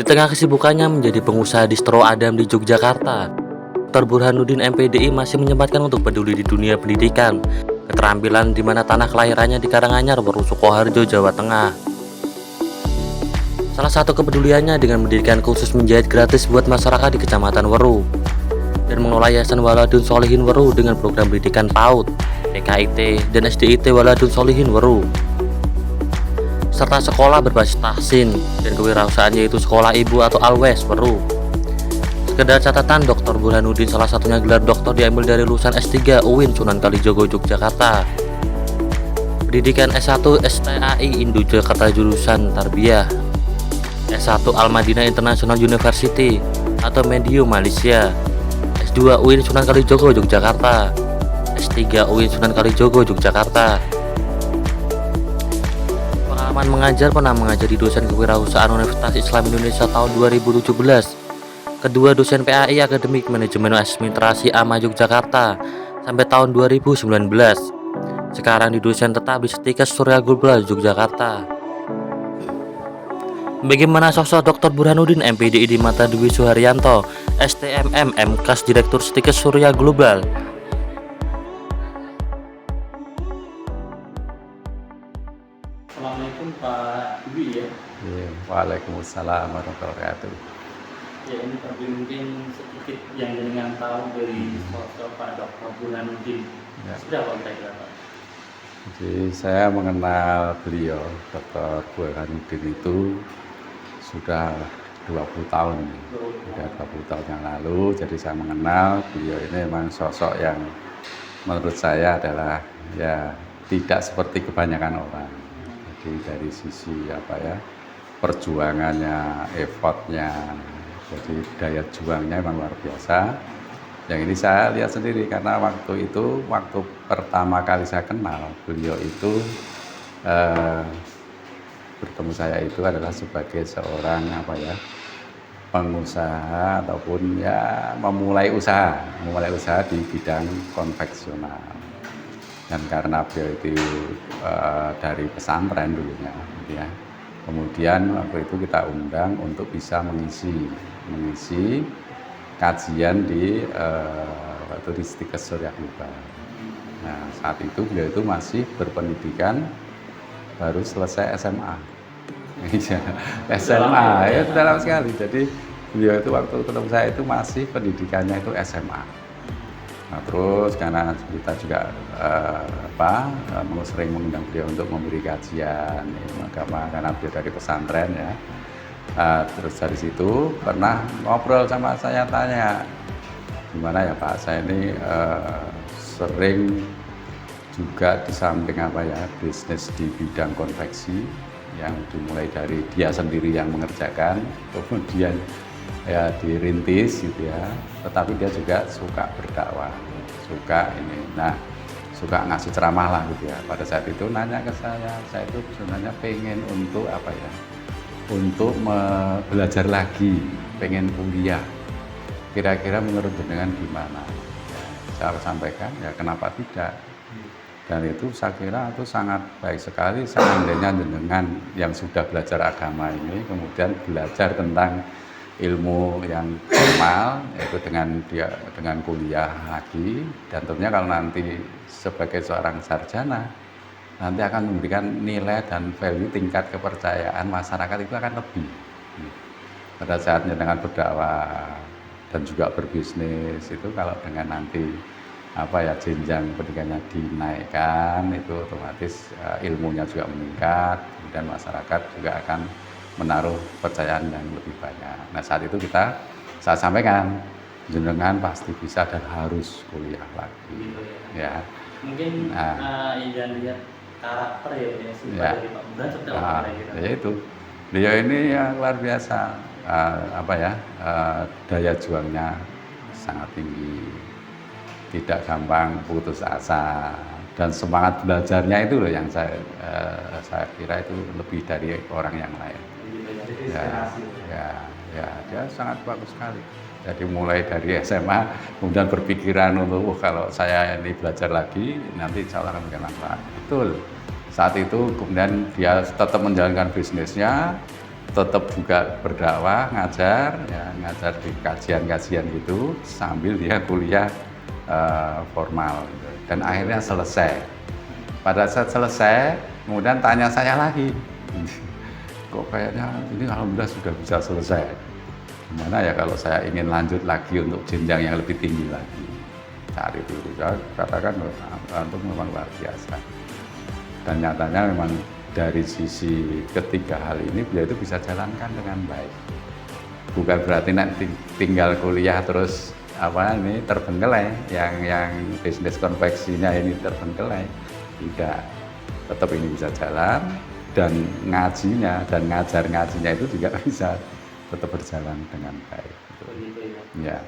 tengah kesibukannya menjadi pengusaha distro Adam di Yogyakarta, Dr. Burhanuddin MPDI masih menyempatkan untuk peduli di dunia pendidikan. Keterampilan di mana tanah kelahirannya di Karanganyar, Weru, Sukoharjo, Jawa Tengah. Salah satu kepeduliannya dengan mendirikan kursus menjahit gratis buat masyarakat di Kecamatan Weru dan mengelola Yayasan Waladun Sholihin Weru dengan program pendidikan PAUD, TKIT, dan SDIT Waladun Sholihin Weru, serta sekolah berbasis tahsin dan kewirausahaan yaitu Sekolah Ibu atau Alwes Weru. Sekedar catatan, Dr. Burhanuddin salah satunya gelar doktor diambil dari lulusan S3 UIN Sunan Kalijogo Yogyakarta. Pendidikan S1 STAI Indo Jakarta jurusan Tarbiyah, S1 Al-Madinah International University atau Medium Malaysia, S2 UIN Sunan Kalijogo Yogyakarta, S3 UIN Sunan Kalijogo Yogyakarta. Pengalaman mengajar pernah mengajar di dosen kewirausahaan Universitas Islam Indonesia tahun 2017. Kedua dosen PAI Akademik Manajemen Administrasi AMA Yogyakarta sampai tahun 2019. Sekarang di dosen tetap di Stikes Surya Global Yogyakarta. Bagaimana sosok Dr. Burhanuddin MPDI di mata Dwi Suharyanto, STMM MKAS Direktur Stikes Surya Global? Assalamualaikum Pak Dwi ya. Waalaikumsalam warahmatullahi wabarakatuh. Ya, ini Pak Dwi mungkin sedikit yang dengan tahu dari sosok Pak Dr. Burhanuddin. Ya. Sudah Pak kira-kira Pak? Jadi saya mengenal beliau, Dr. Burhanuddin itu sudah 20 tahun. Sudah 20 tahun yang lalu, jadi saya mengenal beliau ini memang sosok yang menurut saya adalah ya tidak seperti kebanyakan orang. Jadi dari sisi perjuangannya, effortnya, jadi daya juangnya memang luar biasa. Yang ini saya lihat sendiri karena waktu pertama kali saya kenal beliau itu bertemu saya itu adalah sebagai seorang pengusaha ataupun ya memulai usaha di bidang konfeksional. Dan karena beliau itu dari pesantren dulunya, gitu ya. Kemudian waktu itu kita undang untuk bisa mengisi kajian di Stikes Surya Global. Nah, saat itu beliau itu masih berpendidikan, baru selesai SMA. SMA ya dalam sekali. Jadi beliau itu waktu ketemu saya itu masih pendidikannya itu SMA. Nah, terus karena kita juga sering mengundang beliau untuk memberi kajian ilmu agama karena beliau dari pesantren ya. Terus dari situ pernah ngobrol sama saya, tanya gimana ya Pak, saya ini sering juga di samping bisnis di bidang konveksi yang dimulai dari dia sendiri yang mengerjakan, kemudian ya dirintis gitu ya, tetapi dia juga suka berdakwah, suka suka ngasih ceramah lah gitu ya. Pada saat itu nanya ke saya itu sebenarnya pengen untuk untuk belajar lagi, pengen kuliah, kira-kira menurut jenengan gimana? Ya, saya sampaikan ya kenapa tidak, dan itu saya kira itu sangat baik sekali seandainya jenengan yang sudah belajar agama ini kemudian belajar tentang ilmu yang formal, yaitu dengan kuliah lagi, dan tentunya kalau nanti sebagai seorang sarjana nanti akan memberikan nilai dan value tingkat kepercayaan masyarakat itu akan lebih pada saatnya dengan berdakwah dan juga berbisnis. Itu kalau dengan nanti jenjang pendidikannya dinaikkan, itu otomatis ilmunya juga meningkat, kemudian masyarakat juga akan menaruh kepercayaan yang lebih banyak. Nah, saat itu saya sampaikan jenengan pasti bisa dan harus kuliah lagi. Ya. Mungkin yang lihat karakter ya sifat dari Pak Burhan seperti apa gitu. Ya itu. Beliau ini yang luar biasa, daya juangnya sangat tinggi, tidak gampang putus asa, dan semangat belajarnya itu loh yang saya kira itu lebih dari orang yang lain. Ya, dia sangat bagus sekali. Jadi mulai dari SMA kemudian berpikiran untuk kalau saya ini belajar lagi nanti insya Allah akan bikin manfaat. Betul. Saat itu kemudian dia tetap menjalankan bisnisnya, tetap juga berdakwah, ngajar, ya ngajar di kajian-kajian gitu sambil dia kuliah formal. Gitu. Dan akhirnya selesai. Pada saat selesai, kemudian tanya saya lagi, kok kayaknya ini alhamdulillah sudah bisa selesai. Gimana ya kalau saya ingin lanjut lagi untuk jenjang yang lebih tinggi lagi? Cari dulu. Saya katakan, antum memang luar biasa. Dan nyatanya memang dari sisi ketiga hal ini beliau itu bisa jalankan dengan baik. Bukan berarti nanti tinggal kuliah terus ini terbengkelai, yang bisnis konveksinya ini terbengkelai. Tidak, tetap ini bisa jalan dan ngajinya dan ngajar ngajinya itu juga bisa tetap berjalan dengan baik. Begitu ya. Ya.